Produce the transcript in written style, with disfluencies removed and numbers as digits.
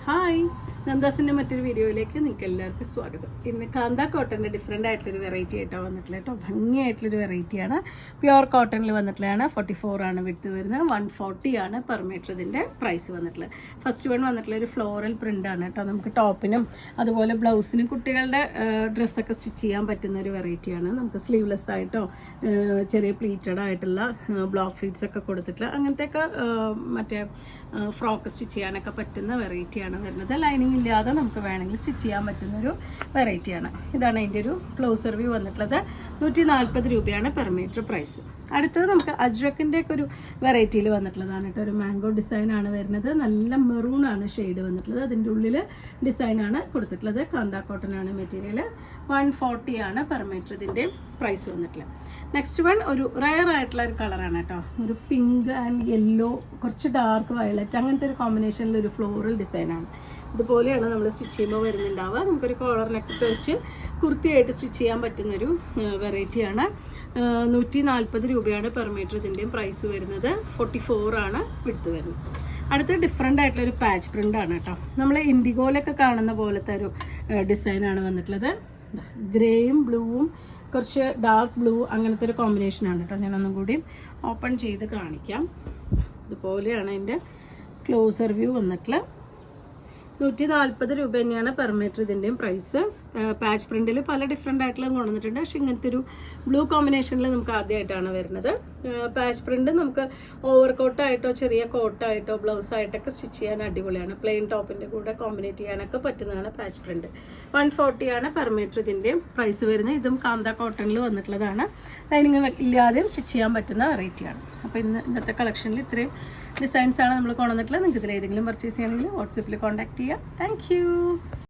Hi, നന്ദാസിൻ്റെ മറ്റൊരു വീഡിയോയിലേക്ക് നിങ്ങൾക്ക് എല്ലാവർക്കും സ്വാഗതം. ഇന്ന് കാന്ത കോട്ടൻ്റെ ഡിഫറെൻ്റ് ആയിട്ടുള്ളൊരു വെറൈറ്റി ആയിട്ടാണ് വന്നിട്ടുള്ളത് കേട്ടോ. ഭംഗിയായിട്ടുള്ളൊരു വെറൈറ്റിയാണ്. പ്യുവർ കോട്ടണിൽ വന്നിട്ടുള്ളതാണ്. 44 ആണ് വിട്ട് വരുന്നത്. 140 ആണ് പെർ മീറ്റർ ഇതിൻ്റെ പ്രൈസ് വന്നിട്ടുള്ളത്. ഫസ്റ്റ് വൺ വന്നിട്ടുള്ള ഒരു ഫ്ലോറൽ പ്രിൻ്റ് ആണ് കേട്ടോ. നമുക്ക് ടോപ്പിനും അതുപോലെ ബ്ലൗസിനും കുട്ടികളുടെ ഡ്രസ്സൊക്കെ സ്റ്റിച്ച് ചെയ്യാൻ പറ്റുന്ന ഒരു വെറൈറ്റിയാണ്. നമുക്ക് സ്ലീവ്ലെസ് ആയിട്ടോ ചെറിയ പ്ലീറ്റഡ് ആയിട്ടുള്ള ബ്ലോക്ക് ഫ്ലീറ്റ്സ് ഒക്കെ കൊടുത്തിട്ടുള്ള അങ്ങനത്തെയൊക്കെ മറ്റേ ഫ്രോക്ക് സ്റ്റിച്ച് ചെയ്യാനൊക്കെ പറ്റുന്ന വെറൈറ്റിയാണ് വരുന്നത്. ലൈനിങ് ഇല്ലാതെ നമുക്ക് വേണമെങ്കിൽ സ്റ്റിച്ച് ചെയ്യാൻ പറ്റുന്നൊരു വെറൈറ്റിയാണ്. ഇതാണ് അതിൻ്റെ ഒരു ക്ലോസർ വ്യൂ വന്നിട്ടുള്ളത്. 140 രൂപയാണ് പെർ മീറ്റർ പ്രൈസ്. അടുത്തത് നമുക്ക് അജ്രക്കിൻ്റെ ഒക്കെ ഒരു വെറൈറ്റിയിൽ വന്നിട്ടുള്ളതാണ് കേട്ടോ. ഒരു മാംഗോ ഡിസൈനാണ് വരുന്നത്. നല്ല മെറൂണാണ് ഷെയ്ഡ് വന്നിട്ടുള്ളത്. അതിൻ്റെ ഉള്ളിൽ ഡിസൈനാണ് കൊടുത്തിട്ടുള്ളത്. കാന്ത കോട്ടൺ ആണ് മെറ്റീരിയൽ. 140 ആണ് പെർ മീറ്റർ ഇതിൻ്റെ പ്രൈസ് വന്നിട്ടുള്ളത്. നെക്സ്റ്റ് വൺ ഒരു റയർ ആയിട്ടുള്ള ഒരു കളറാണ് കേട്ടോ. ഒരു പിങ്ക് ആൻഡ് യെല്ലോ, കുറച്ച് ഡാർക്ക് വയലറ്റ്, അങ്ങനത്തെ ഒരു കോമ്പിനേഷനിൽ ഒരു ഫ്ലോറൽ ഡിസൈനാണ്. ഇതുപോലെയാണ് നമ്മൾ സ്റ്റിച്ച് ചെയ്യുമ്പോൾ വരുന്നുണ്ടാവുക. നമുക്കൊരു കോളർ നെക്കൊക്കെ വെച്ച് കുർത്തിയായിട്ട് സ്റ്റിച്ച് ചെയ്യാൻ പറ്റുന്നൊരു വെറൈറ്റിയാണ്. 140 രൂപയാണ് പെർ മീറ്റർ ഇതിൻ്റെയും പ്രൈസ് വരുന്നത്. 44 ആണ് വിടുത്ത് വരുന്നത്. അടുത്ത ഡിഫറെൻ്റ് ആയിട്ടുള്ളൊരു പാച്ച് പ്രിൻ്റ് ആണ് കേട്ടോ. നമ്മൾ ഇൻഡിഗോയിലൊക്കെ കാണുന്ന പോലത്തെ ഒരു ഡിസൈനാണ് വന്നിട്ടുള്ളത്. ഗ്രേയും ബ്ലൂവും കുറച്ച് ഡാർക്ക് ബ്ലൂ അങ്ങനത്തെ ഒരു കോമ്പിനേഷനാണ് കേട്ടോ. ഞാനൊന്നും കൂടി ഓപ്പൺ ചെയ്ത് കാണിക്കാം. ഇതുപോലെയാണ് അതിൻ്റെ ക്ലോസർ വ്യൂ വന്നിട്ടുള്ളത്. 140 രൂപ തന്നെയാണ് പെർ മീറ്റർ ഇതിൻ്റെയും പ്രൈസ്. പാച്ച് പ്രിൻറ്റിൽ പല ഡിഫറെൻ്റ് ആയിട്ടുള്ള കൊണ്ടുവന്നിട്ടുണ്ട്. പക്ഷേ ഇങ്ങനത്തെ ഒരു ബ്ലൂ കോമ്പിനേഷനിൽ നമുക്ക് ആദ്യമായിട്ടാണ് വരുന്നത്. പാച്ച് പ്രിൻറ്റ് നമുക്ക് ഓവർ കോട്ടായിട്ടോ ചെറിയ കോട്ടായിട്ടോ ബ്ലൗസായിട്ടൊക്കെ സ്റ്റിച്ച് ചെയ്യാൻ അടിപൊളിയാണ്. പ്ലെയിൻ ടോപ്പിൻ്റെ കൂടെ കോമ്പിനേറ്റ് ചെയ്യാനൊക്കെ പറ്റുന്നതാണ് പാച്ച് പ്രിൻറ്റ്. 140 ആണ് പെർ മീറ്റർ ഇതിൻ്റെയും പ്രൈസ് വരുന്നത്. ഇതും കാന്ത കോട്ടണിൽ വന്നിട്ടുള്ളതാണ്. ലൈനിങ് ഇല്ലാതെയും സ്റ്റിച്ച് ചെയ്യാൻ പറ്റുന്ന വെറൈറ്റിയാണ്. അപ്പോൾ ഇന്നത്തെ കളക്ഷനിൽ ഇത്രയും ഡിസൈൻസാണ് നമ്മൾ കൊണ്ടുവന്നിട്ടുള്ളത്. നിങ്ങൾക്ക് ഇതിൽ ഏതെങ്കിലും പർച്ചേസ് ചെയ്യണമെങ്കിൽ വാട്സപ്പിൽ കോൺടാക്ട് ചെയ്യുക. താങ്ക്